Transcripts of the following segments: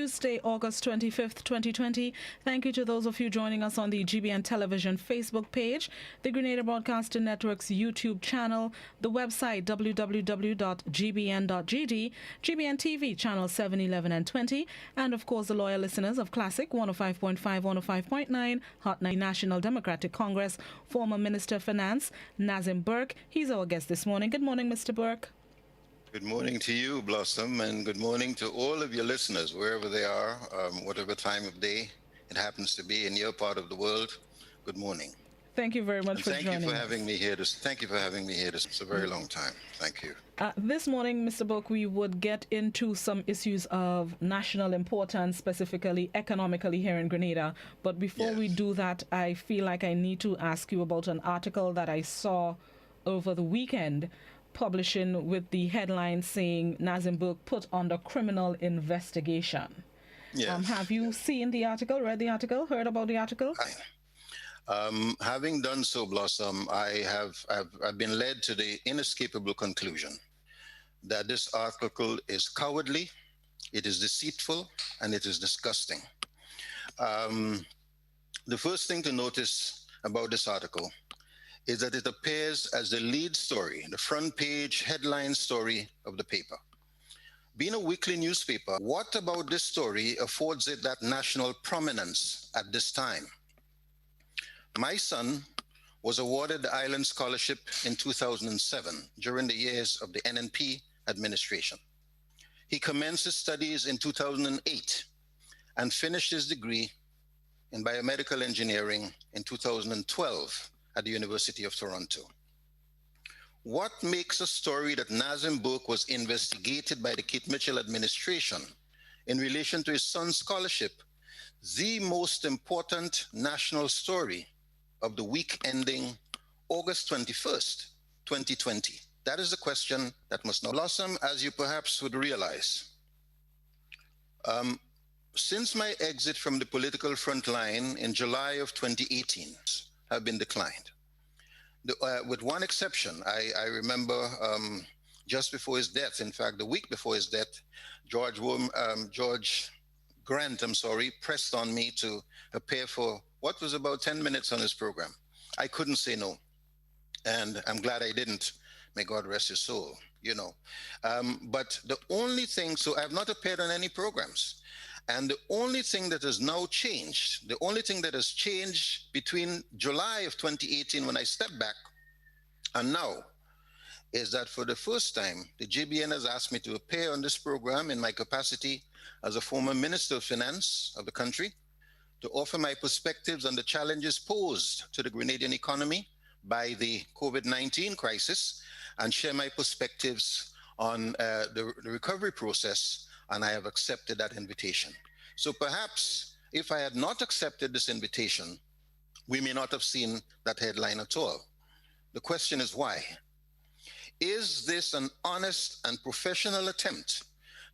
Tuesday, August 25th, 2020. Thank you to those of you joining us on the GBN Television Facebook page, the Grenada Broadcasting Network's YouTube channel, the website www.gbn.gd, GBN TV channel 7, 11 and 20, and of course the loyal listeners of Classic 105.5, 105.9, Hot 90 National Democratic Congress, former Minister of Finance, Nazim Burke. He's our guest this morning. Good morning, Mr. Burke. Good morning to you, Blossom, and good morning to all of your listeners, wherever they are, whatever time of day it happens to be in your part of the world. Good morning. Thank you very much for joining us. Thank you for having me here. Thank you for having me here. It's a very long time. Thank you. This morning, Mr. Burke, we would get into some issues of national importance, specifically economically here in Grenada. But before we do that, I feel like I need to ask you about an article that I saw over the weekend, publishing with the headline saying Nazim Burke put under criminal investigation. Yes. Have you seen the article, read the article, heard about the article? Having done so, Blossom, I've been led to the inescapable conclusion that this article is cowardly, it is deceitful, and it is disgusting. The first thing to notice about this article is that it appears as the lead story, the front page headline story of the paper. Being a weekly newspaper, what about this story affords it that national prominence at this time? My son was awarded the Island Scholarship in 2007 during the years of the NNP administration. He commenced his studies in 2008 and finished his degree in biomedical engineering in 2012 at the University of Toronto. What makes a story that Nazim Burke was investigated by the Kate Mitchell administration in relation to his son's scholarship the most important national story of the week ending August 21st, 2020? That is the question that must now blossom, as you perhaps would realize. Since my exit from the political front line in July of 2018, have been declined. With one exception, I remember just before his death, in fact, the week before his death, George Grant, pressed on me to appear for what was about 10 minutes on his program. I couldn't say no, and I'm glad I didn't. May God rest his soul, you know. But the only thing, so I've not appeared on any programs. And the only thing that has now changed, the only thing that has changed between July of 2018 when I stepped back and now is that for the first time, the GBN has asked me to appear on this program in my capacity as a former Minister of Finance of the country to offer my perspectives on the challenges posed to the Grenadian economy by the COVID-19 crisis and share my perspectives on the recovery process, and I have accepted that invitation. So perhaps if I had not accepted this invitation, we may not have seen that headline at all. The question is why? Is this an honest and professional attempt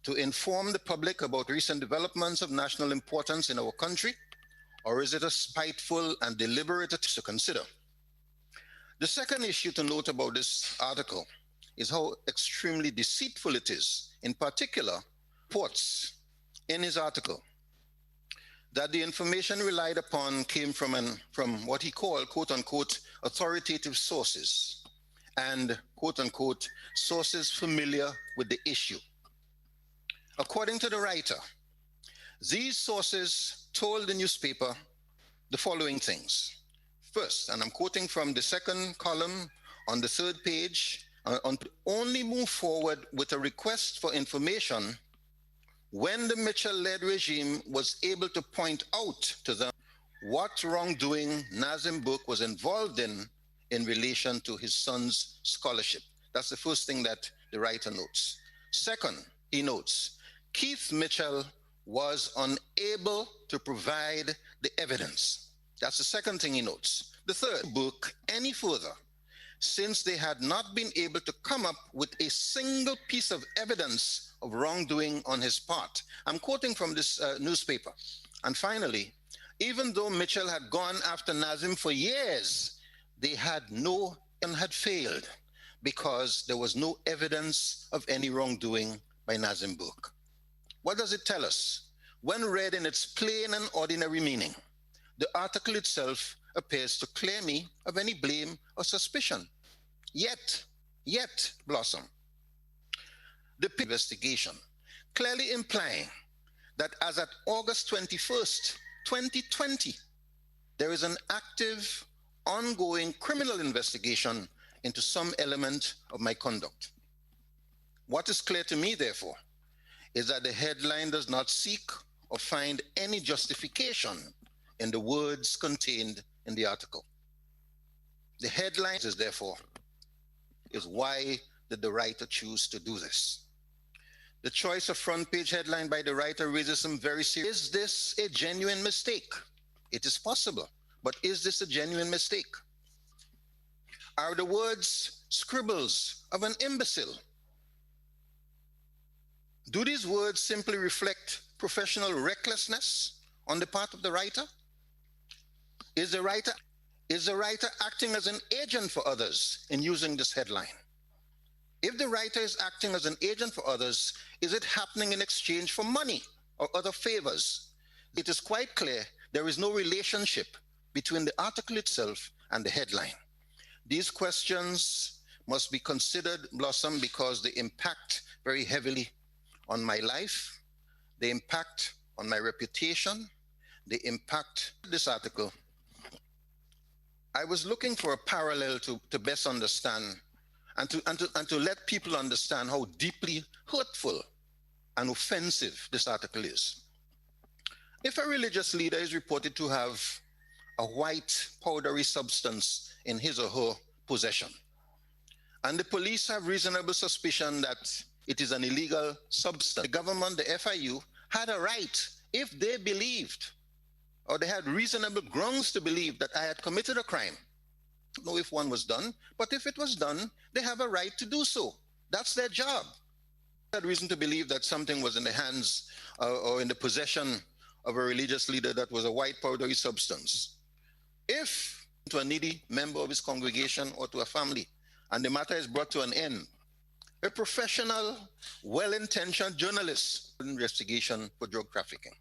to inform the public about recent developments of national importance in our country, or is it a spiteful and deliberate attempt to consider? The second issue to note about this article is how extremely deceitful it is. In particular, reports in his article that the information relied upon came from what he called, quote unquote, authoritative sources and, quote unquote, sources familiar with the issue. According to the writer, these sources told the newspaper the following things. First, and I'm quoting from the second column on the third page, only move forward with a request for information when the Mitchell-led regime was able to point out to them what wrongdoing Nazim Burke was involved in relation to his son's scholarship. That's the first thing that the writer notes. Second, he notes, Keith Mitchell was unable to provide the evidence. That's the second thing he notes. The third, Burke any further, since they had not been able to come up with a single piece of evidence of wrongdoing on his part. I'm quoting from this newspaper. And finally, even though Mitchell had gone after Nazim for years, they had failed because there was no evidence of any wrongdoing by Nazim Burke. What does it tell us? When read in its plain and ordinary meaning, the article itself appears to clear me of any blame or suspicion. Yet, Blossom, the investigation, clearly implying that as at August 21st, 2020, there is an active, ongoing criminal investigation into some element of my conduct. What is clear to me, therefore, is that the headline does not seek or find any justification in the words contained in the article. The headline is therefore, is why did the writer choose to do this? The choice of front page headline by the writer raises some very serious. Is this a genuine mistake? It is possible, but is this a genuine mistake? Are the words scribbles of an imbecile? Do these words simply reflect professional recklessness on the part of the writer? Is the writer acting as an agent for others in using this headline? If the writer is acting as an agent for others, is it happening in exchange for money or other favors? It is quite clear there is no relationship between the article itself and the headline. These questions must be considered, Blossom, because they impact very heavily on my life, they impact on my reputation, they impact this article. I was looking for a parallel to best understand and to let people understand how deeply hurtful and offensive this article is. If a religious leader is reported to have a white powdery substance in his or her possession, and the police have reasonable suspicion that it is an illegal substance, the government, the FIU, had a right, if they believed, or they had reasonable grounds to believe that I had committed a crime. I don't know if one was done, but if it was done, they have a right to do so. That's their job. I had reason to believe that something was in the hands or in the possession of a religious leader that was a white powdery substance. If to a needy member of his congregation or to a family, and the matter is brought to an end, a professional, well-intentioned journalist investigation for drug trafficking.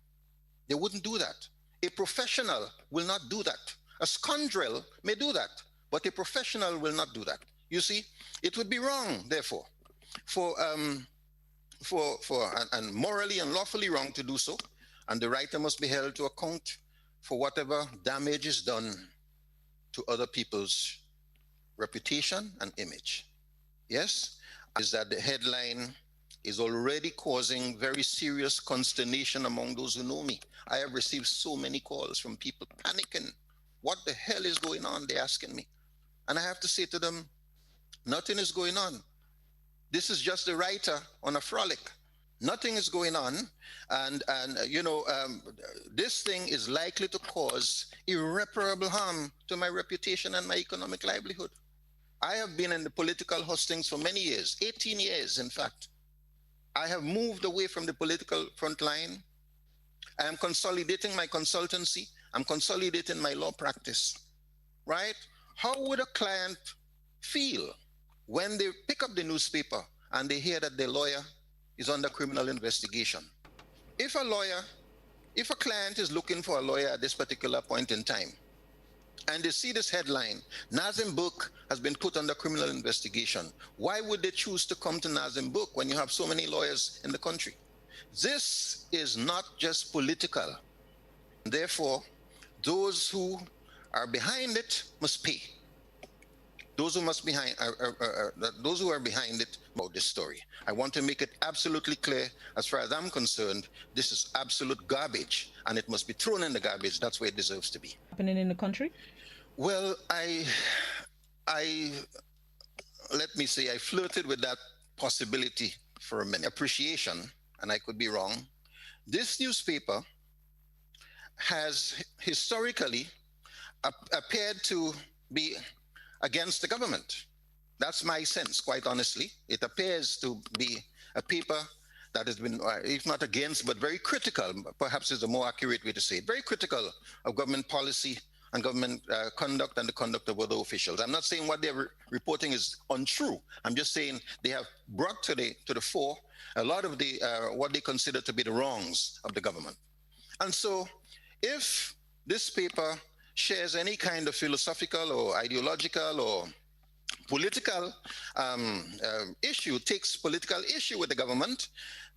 They wouldn't do that. A professional will not do that. A scoundrel may do that, but a professional will not do that. You see, it would be wrong, therefore, and morally and lawfully wrong to do so, and the writer must be held to account for whatever damage is done to other people's reputation and image. Yes, is that the headline is already causing very serious consternation among those who know me. I have received so many calls from people panicking. What the hell is going on? They're asking me. And I have to say to them, nothing is going on. This is just the writer on a frolic. Nothing is going on. And this thing is likely to cause irreparable harm to my reputation and my economic livelihood. I have been in the political hustings for many years, 18 years, in fact. I have moved away from the political front line. I am consolidating my consultancy. I'm consolidating my law practice, right? How would a client feel when they pick up the newspaper and they hear that their lawyer is under criminal investigation? If a client is looking for a lawyer at this particular point in time, and they see this headline, Nazim Burke has been put under criminal investigation, why would they choose to come to Nazim Burke when you have so many lawyers in the country? This is not just political. Therefore, those who are behind it must pay. Those who are behind it about this story. I want to make it absolutely clear, as far as I'm concerned, this is absolute garbage, and it must be thrown in the garbage. That's where it deserves to be. Happening in the country? Well, let me say, I flirted with that possibility for a minute. Appreciation, and I could be wrong. This newspaper has historically appeared to be against the government. That's my sense, quite honestly. It appears to be a paper that has been, if not against, but very critical, perhaps is a more accurate way to say it, very critical of government policy and government conduct and the conduct of other officials. I'm not saying what they're reporting is untrue. I'm just saying they have brought to the fore a lot of the what they consider to be the wrongs of the government. And so, if this paper shares any kind of philosophical or ideological or political issue, takes political issue with the government,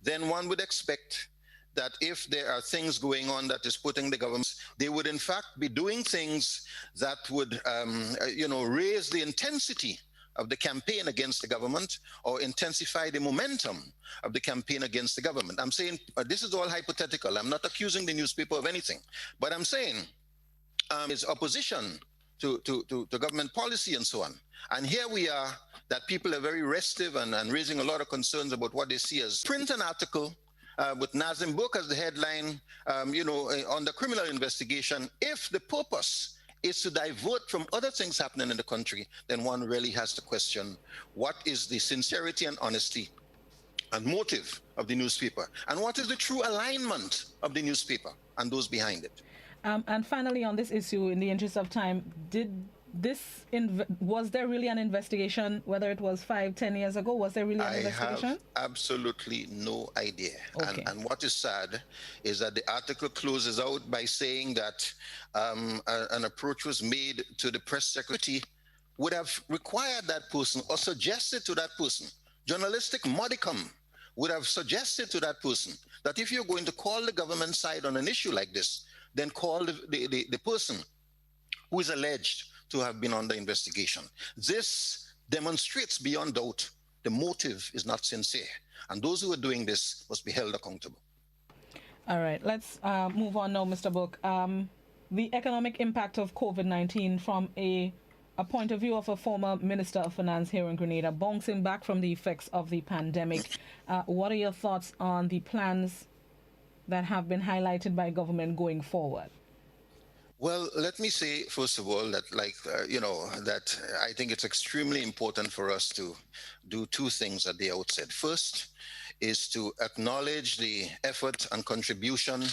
then one would expect that if there are things going on that is putting the government, they would in fact be doing things that would, raise the intensity of the campaign against the government or intensify the momentum of the campaign against the government. I'm saying this is all hypothetical. I'm not accusing the newspaper of anything, but I'm saying is opposition to government policy and so on. And here we are, that people are very restive and raising a lot of concerns about what they see as print an article with Nazim Burke as the headline, on the criminal investigation. If the purpose is to divert from other things happening in the country, then one really has to question what is the sincerity and honesty and motive of the newspaper, and what is the true alignment of the newspaper and those behind it. And finally, on this issue, in the interest of time, was there really an investigation, whether it was 5-10 years ago? Was there really an investigation? I have absolutely no idea. Okay. And what is sad is that the article closes out by saying that an approach was made to the press secretary would have required that person or suggested to that person, journalistic modicum would have suggested to that person that if you're going to call the government side on an issue like this, then call the person who is alleged to have been under investigation. This demonstrates beyond doubt the motive is not sincere, and those who are doing this must be held accountable. All right, let's move on now, Mr. Burke. The economic impact of COVID-19 from a point of view of a former Minister of Finance here in Grenada, bouncing back from the effects of the pandemic. What are your thoughts on the plans that have been highlighted by government going forward? Well, let me say, first of all, that that I think it's extremely important for us to do two things at the outset. First is to acknowledge the effort and contribution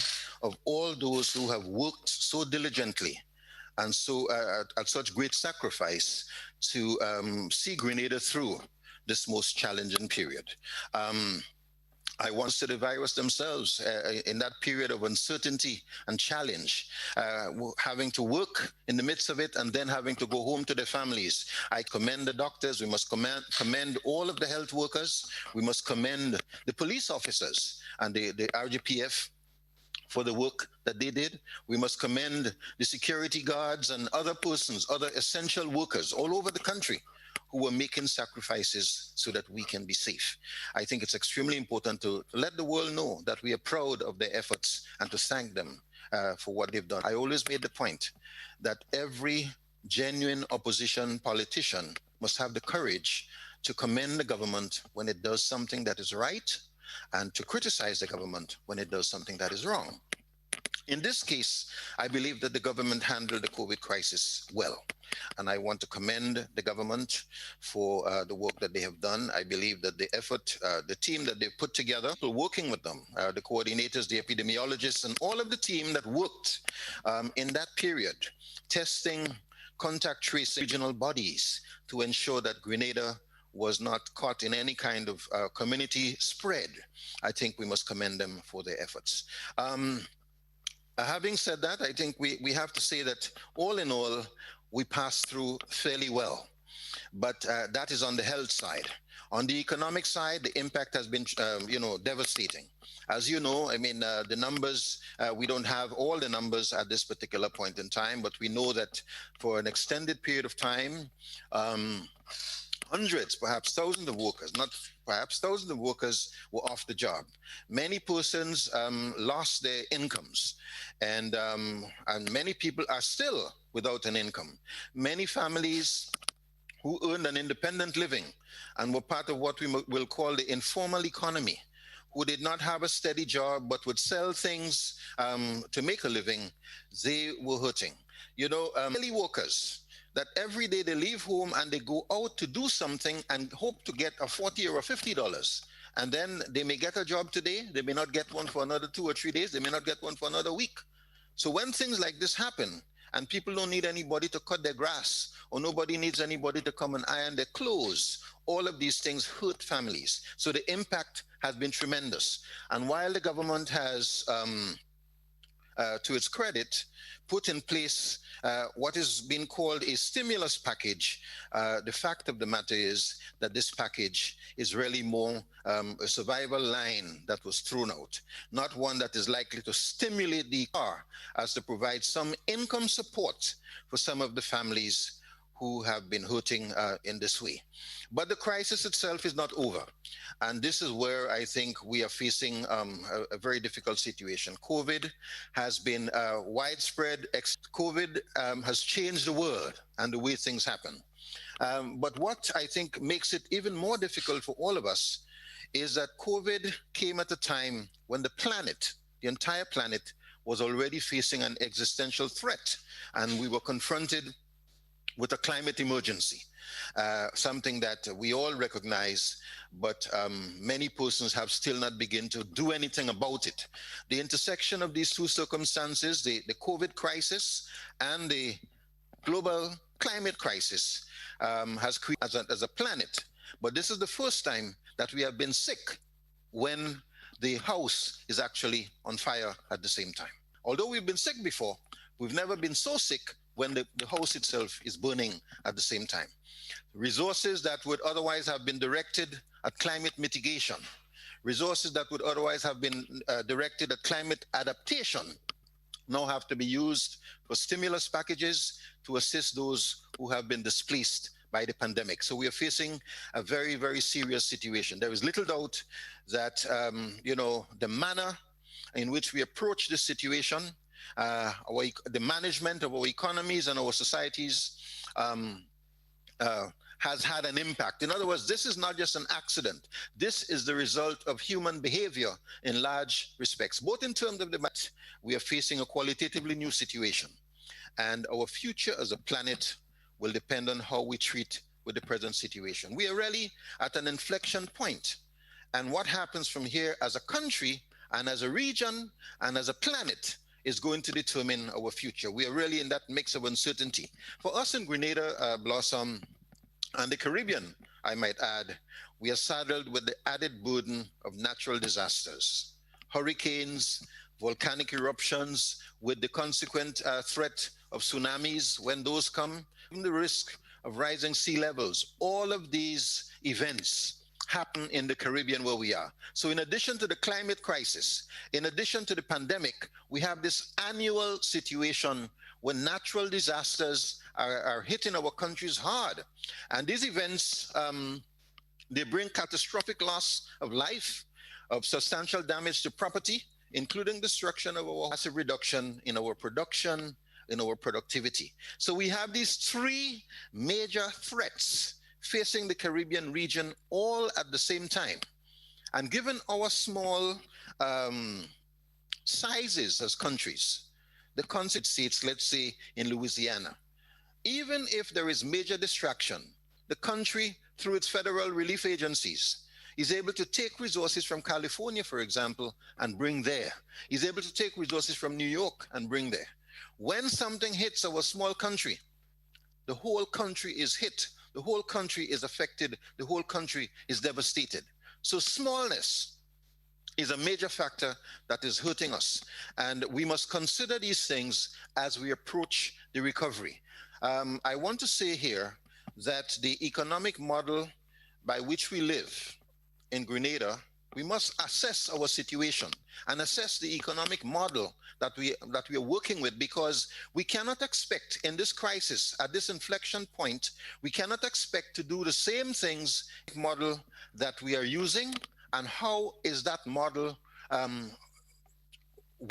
of all those who have worked so diligently and so at such great sacrifice to see Grenada through this most challenging period. I want to the virus themselves in that period of uncertainty and challenge, having to work in the midst of it and then having to go home to their families. I commend the doctors. We must commend all of the health workers. We must commend the police officers and the RGPF for the work that they did. We must commend the security guards and other persons, other essential workers all over the country who were making sacrifices so that we can be safe. I think it's extremely important to let the world know that we are proud of their efforts and to thank them for what they've done. I always made the point that every genuine opposition politician must have the courage to commend the government when it does something that is right and to criticize the government when it does something that is wrong. In this case, I believe that the government handled the COVID crisis well. And I want to commend the government for the work that they have done. I believe that the effort, the team that they've put together, working with them, the coordinators, the epidemiologists, and all of the team that worked in that period, testing, contact tracing regional bodies to ensure that Grenada was not caught in any kind of community spread. I think we must commend them for their efforts. Having said that, I think we have to say that all in all, we passed through fairly well. But that is on the health side. On the economic side, the impact has been, devastating. As you know, I mean, the numbers, we don't have all the numbers at this particular point in time, but we know that for an extended period of time, hundreds, perhaps thousands of workers, not perhaps thousands of workers were off the job. Many persons lost their incomes, and many people are still without an income. Many families who earned an independent living and were part of what we will call the informal economy, who did not have a steady job but would sell things to make a living, they were hurting. Daily workers, that every day they leave home and they go out to do something and hope to get a $40 or a $50. And then they may get a job today, they may not get one for another 2 or 3 days, they may not get one for another week. So when things like this happen, and people don't need anybody to cut their grass, or nobody needs anybody to come and iron their clothes, all of these things hurt families. So the impact has been tremendous. And while the government has to its credit, put in place what is being called a stimulus package. The fact of the matter is that this package is really more a survival line that was thrown out, not one that is likely to stimulate the economy as to provide some income support for some of the families who have been hurting in this way. But the crisis itself is not over. And this is where I think we are facing a very difficult situation. COVID has been widespread. COVID has changed the world and the way things happen. But what I think makes it even more difficult for all of us is that COVID came at a time when the planet, the entire planet, was already facing an existential threat. And we were confronted with a climate emergency, something that we all recognize, but many persons have still not begun to do anything about it. The intersection of these two circumstances, the COVID crisis and the global climate crisis, has created as a planet. But this is the first time that we have been sick when the house is actually on fire at the same time. Although we've been sick before, we've never been so sick when the house itself is burning at the same time. Resources that would otherwise have been directed at climate mitigation, resources that would otherwise have been directed at climate adaptation, now have to be used for stimulus packages to assist those who have been displaced by the pandemic. So we are facing a very, very serious situation. There is little doubt that, the manner in which we approach this situation, the management of our economies and our societies has had an impact. In other words, this is not just an accident. This is the result of human behavior in large respects, both in terms of we are facing a qualitatively new situation, and our future as a planet will depend on how we treat with the present situation. We are really at an inflection point, and what happens from here as a country and as a region and as a planet is going to determine our future. We are really in that mix of uncertainty. For us in Grenada, Blossom, and the Caribbean, I might add, we are saddled with the added burden of natural disasters, hurricanes, volcanic eruptions, with the consequent threat of tsunamis when those come, and the risk of rising sea levels. All of these events happen in the Caribbean where we are. So in addition to the climate crisis, in addition to the pandemic, we have this annual situation when natural disasters are hitting our countries hard. And these events, they bring catastrophic loss of life, of substantial damage to property, including destruction of our massive reduction in our production, in our productivity. So we have these three major threats facing the Caribbean region all at the same time. And given our small sizes as countries, the concept states, let's say in Louisiana, even if there is major distraction, the country, through its federal relief agencies, is able to take resources from California, for example, and bring there. Is able to take resources from New York and bring there. When something hits our small country, the whole country is hit. The whole country is affected. The whole country is devastated. So smallness is a major factor that is hurting us. And we must consider these things as we approach the recovery. I want to say here that the economic model by which we live in Grenada, we must assess our situation and assess the economic model that we are working with, because we cannot expect in this crisis, at this inflection point, we cannot expect to do the same things model that we are using. And how is that model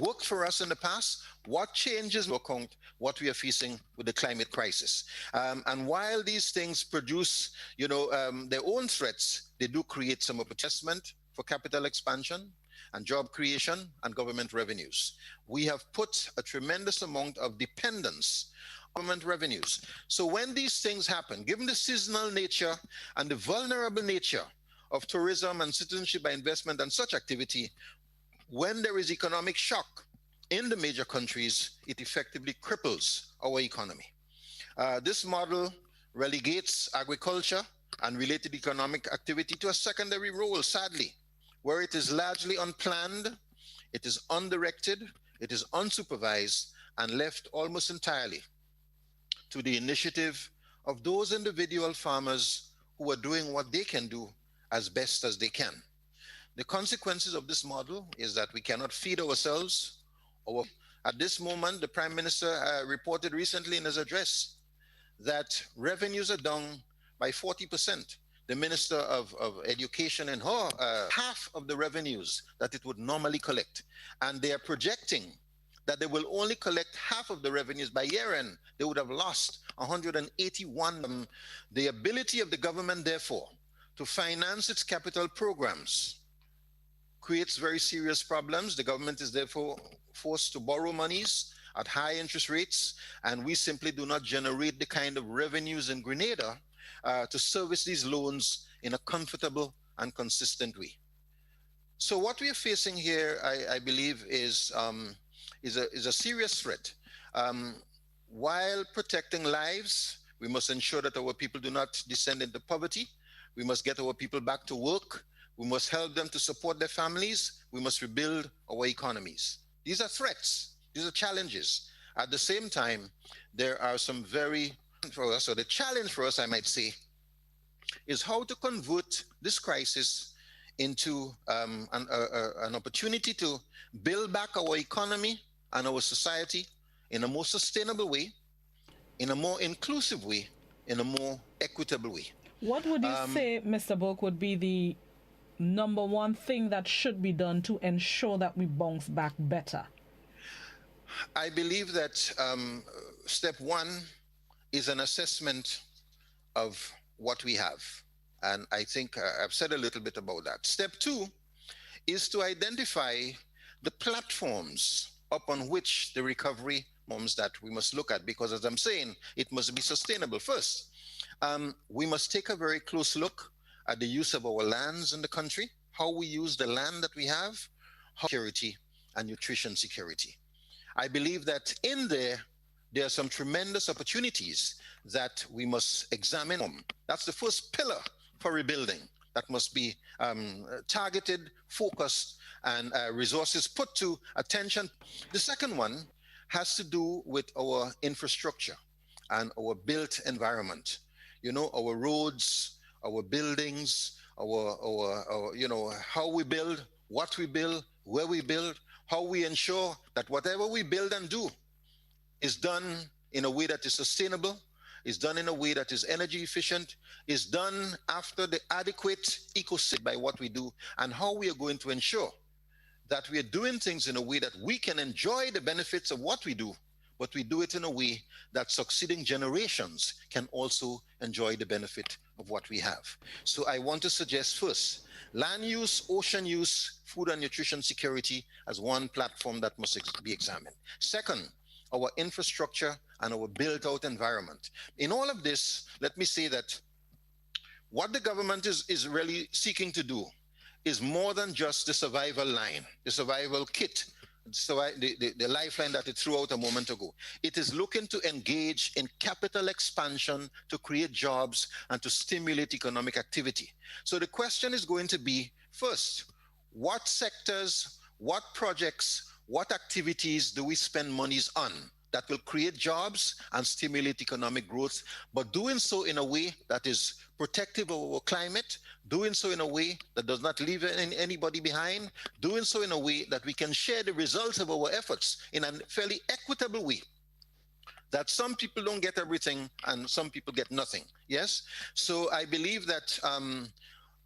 worked for us in the past? What changes will account what we are facing with the climate crisis? And while these things produce, their own threats, they do create some adjustment for capital expansion and job creation and government revenues. We have put a tremendous amount of dependence on government revenues. So when these things happen, given the seasonal nature and the vulnerable nature of tourism and citizenship by investment and such activity, when there is economic shock in the major countries, it effectively cripples our economy. This model relegates agriculture and related economic activity to a secondary role, sadly, where it is largely unplanned, it is undirected, It is unsupervised and left almost entirely to the initiative of those individual farmers who are doing what they can do as best as they can. The consequences of this model is that we cannot feed ourselves. At this moment, the Prime Minister reported recently in his address that revenues are down by 40%. The Minister of Education and her, half of the revenues that it would normally collect. And they are projecting that they will only collect half of the revenues by year end. They would have lost 181. The ability of the government, therefore, to finance its capital programs creates very serious problems. The government is therefore forced to borrow monies at high interest rates, and we simply do not generate the kind of revenues in Grenada to service these loans in a comfortable and consistent way. So what we are facing here, I believe, is a serious threat. While protecting lives, we must ensure that our people do not descend into poverty. We must get our people back to work. We must help them to support their families. We must rebuild our economies. These are threats. These are challenges. At the same time, there are some so the challenge for us, I might say, is how to convert this crisis into an opportunity to build back our economy and our society in a more sustainable way, in a more inclusive way, in a more equitable way. What would you say, Mr. Burke, would be the number one thing that should be done to ensure that we bounce back better? I believe that step one is an assessment of what we have. And I think I've said a little bit about that. Step two is to identify the platforms upon which the recovery moves that we must look at, because as I'm saying, it must be sustainable first. We must take a very close look at the use of our lands in the country, how we use the land that we have, security and nutrition security. I believe that in there are some tremendous opportunities that we must examine. That's the first pillar for rebuilding that must be targeted, focused, and resources put to attention. The second one has to do with our infrastructure and our built environment. You know, our roads, our buildings, our how we build, what we build, where we build, how we ensure that whatever we build and do is done in a way that is sustainable, is done in a way that is energy efficient, is done after the adequate ecosystem by what we do, and how we are going to ensure that we are doing things in a way that we can enjoy the benefits of what we do, but we do it in a way that succeeding generations can also enjoy the benefit of what we have. So I want to suggest first, land use, ocean use, food and nutrition security as one platform that must be examined. Second, our infrastructure and our built-out environment. In all of this, let me say that what the government is really seeking to do is more than just the survival line, the survival kit, the lifeline that it threw out a moment ago. It is looking to engage in capital expansion to create jobs and to stimulate economic activity. So the question is going to be, first, what sectors, what projects, what activities do we spend monies on that will create jobs and stimulate economic growth, but doing so in a way that is protective of our climate, doing so in a way that does not leave anybody behind, doing so in a way that we can share the results of our efforts in a fairly equitable way, that some people don't get everything and some people get nothing. Yes? So I believe that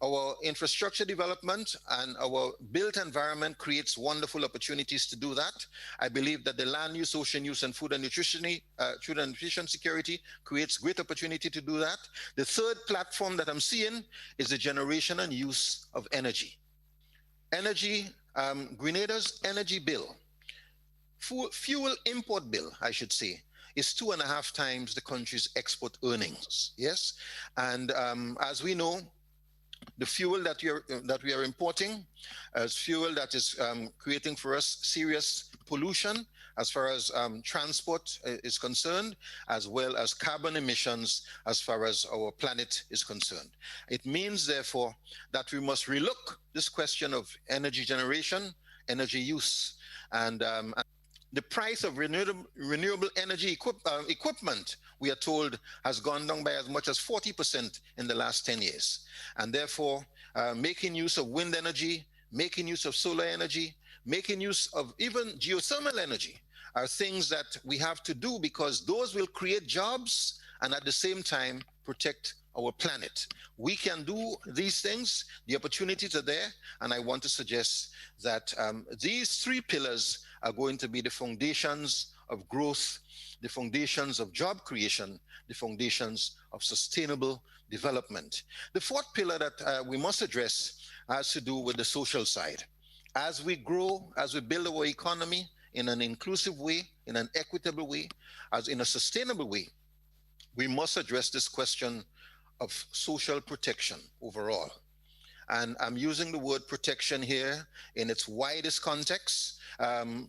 our infrastructure development and our built environment creates wonderful opportunities to do that. I believe that the land use, ocean use, and food and nutrition security creates great opportunity to do that. The third platform that I'm seeing is the generation and use of energy. Energy, Grenada's energy bill, fuel import bill, I should say, is 2.5 times the country's export earnings. Yes, and as we know, the fuel that we are importing is fuel that is creating for us serious pollution as far as transport is concerned, as well as carbon emissions as far as our planet is concerned. It means, therefore, that we must relook this question of energy generation, energy use, and The price of renewable energy equipment, we are told, has gone down by as much as 40% in the last 10 years. And therefore, making use of wind energy, making use of solar energy, making use of even geothermal energy are things that we have to do, because those will create jobs and at the same time protect our planet. We can do these things. The opportunities are there. And I want to suggest that these three pillars are going to be the foundations of growth, the foundations of job creation, the foundations of sustainable development. The fourth pillar that we must address has to do with the social side. As we grow, as we build our economy in an inclusive way, in an equitable way, as in a sustainable way, we must address this question of social protection overall. And I'm using the word protection here in its widest context,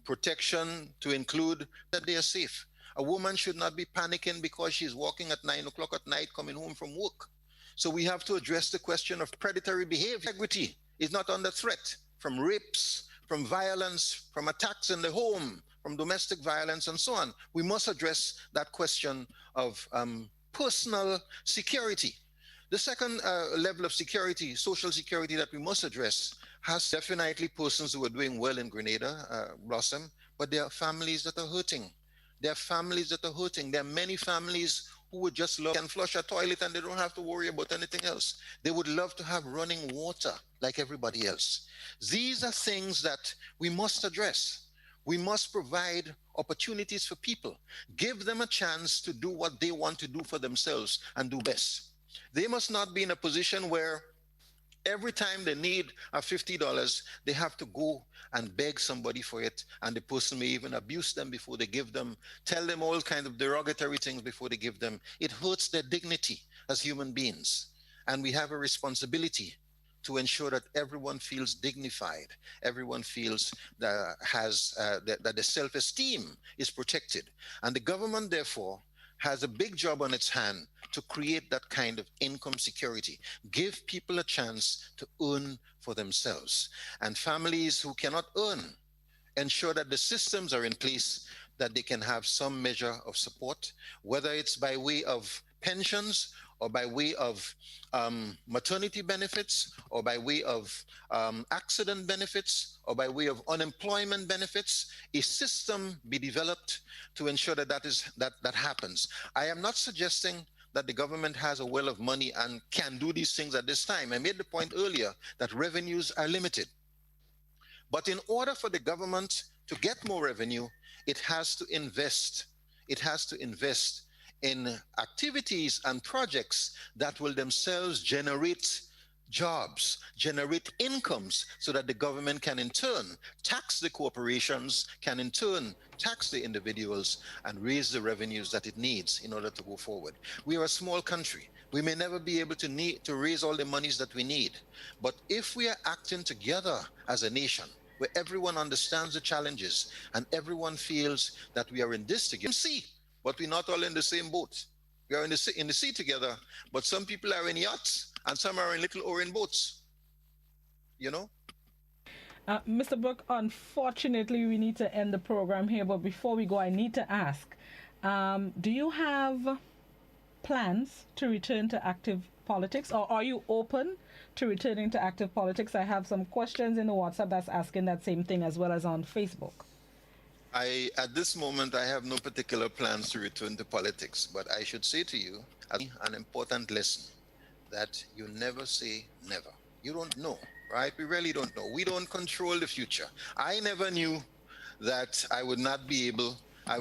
protection to include that they are safe. A woman should not be panicking because she's walking at 9 o'clock at night coming home from work. So we have to address the question of predatory behavior. Integrity is not under threat from rapes, from violence, from attacks in the home, from domestic violence and so on. We must address that question of personal security. The second level of security, social security, that we must address has definitely persons who are doing well in Grenada, Blossom, but there are families that are hurting. There are families that are hurting. There are many families who would just love and flush a toilet and they don't have to worry about anything else. They would love to have running water like everybody else. These are things that we must address. We must provide opportunities for people, give them a chance to do what they want to do for themselves and do best. They must not be in a position where every time they need a $50, they have to go and beg somebody for it, and the person may even abuse them before they give them, tell them all kinds of derogatory things before they give them. It hurts their dignity as human beings, and we have a responsibility to ensure that everyone feels dignified, everyone feels that that the self-esteem is protected, and the government therefore has a big job on its hand to create that kind of income security, give people a chance to earn for themselves. And families who cannot earn, ensure that the systems are in place that they can have some measure of support, whether it's by way of pensions or by way of maternity benefits, or by way of accident benefits, or by way of unemployment benefits. A system be developed to ensure that that happens. I am not suggesting that the government has a well of money and can do these things at this time. I made the point earlier that revenues are limited. But in order for the government to get more revenue, it has to invest. It has to invest in activities and projects that will themselves generate jobs, generate incomes, so that the government can in turn tax the corporations, can in turn tax the individuals, and raise the revenues that it needs in order to go forward. We are a small country. We may never be able to raise all the monies that we need. But if we are acting together as a nation, where everyone understands the challenges and everyone feels that we are in this together, but we're not all in the same boat. We are in the sea together, but some people are in yachts and some are in little oaring boats, you know? Mr. Burke, unfortunately, we need to end the program here, but before we go, I need to ask, do you have plans to return to active politics, or are you open to returning to active politics? I have some questions in the WhatsApp that's asking that same thing, as well as on Facebook. At this moment, I have no particular plans to return to politics, but I should say to you an important lesson, that you never say never. You don't know, right? We really don't know. We don't control the future. I never knew that I would not be able,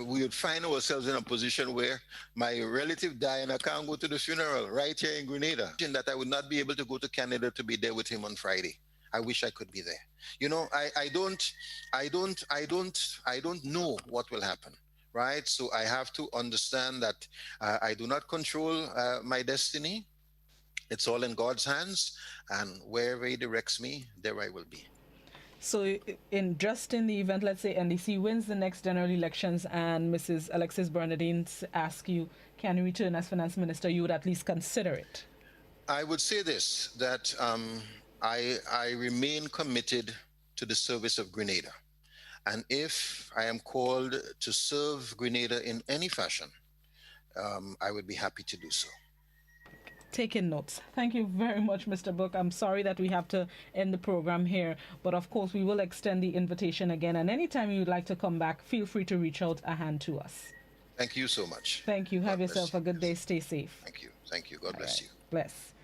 we would find ourselves in a position where my relative died and I can't go to the funeral right here in Grenada, and that I would not be able to go to Canada to be there with him on Friday. I wish I could be there. You know, I don't know what will happen, right? So I have to understand that I do not control my destiny. It's all in God's hands, and wherever He directs me, there I will be. So in the event, let's say NDC wins the next general elections and Mrs. Alexis Bernardine asks you, can you return as finance minister, you would at least consider it? I would say this, that I remain committed to the service of Grenada. And if I am called to serve Grenada in any fashion, I would be happy to do so. Taking notes. Thank you very much, Mr. Burke. I'm sorry that we have to end the program here, but of course we will extend the invitation again. And anytime you'd like to come back, feel free to reach out a hand to us. Thank you so much. Thank you. Have yourself a good day. Stay safe. Thank you. Thank you. God bless you. Bless.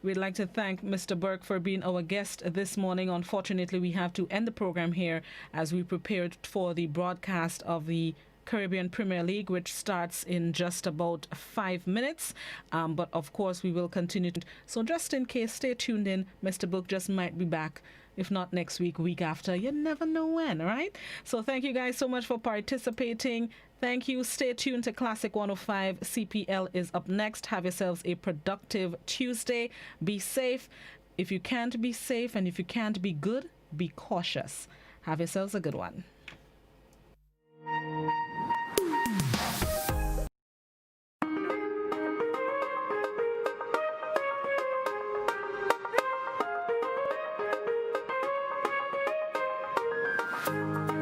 We'd like to thank Mr. Burke for being our guest this morning. Unfortunately, we have to end the program here as we prepared for the broadcast of the Caribbean Premier League, which starts in just about 5 minutes. But of course, we will continue. So just in case, stay tuned in. Mr. Burke just might be back. If not next week, week after. You never know when, right? So thank you guys so much for participating. Thank you. Stay tuned to Classic 105. CPL is up next. Have yourselves a productive Tuesday. Be safe. If you can't be safe and if you can't be good, be cautious. Have yourselves a good one.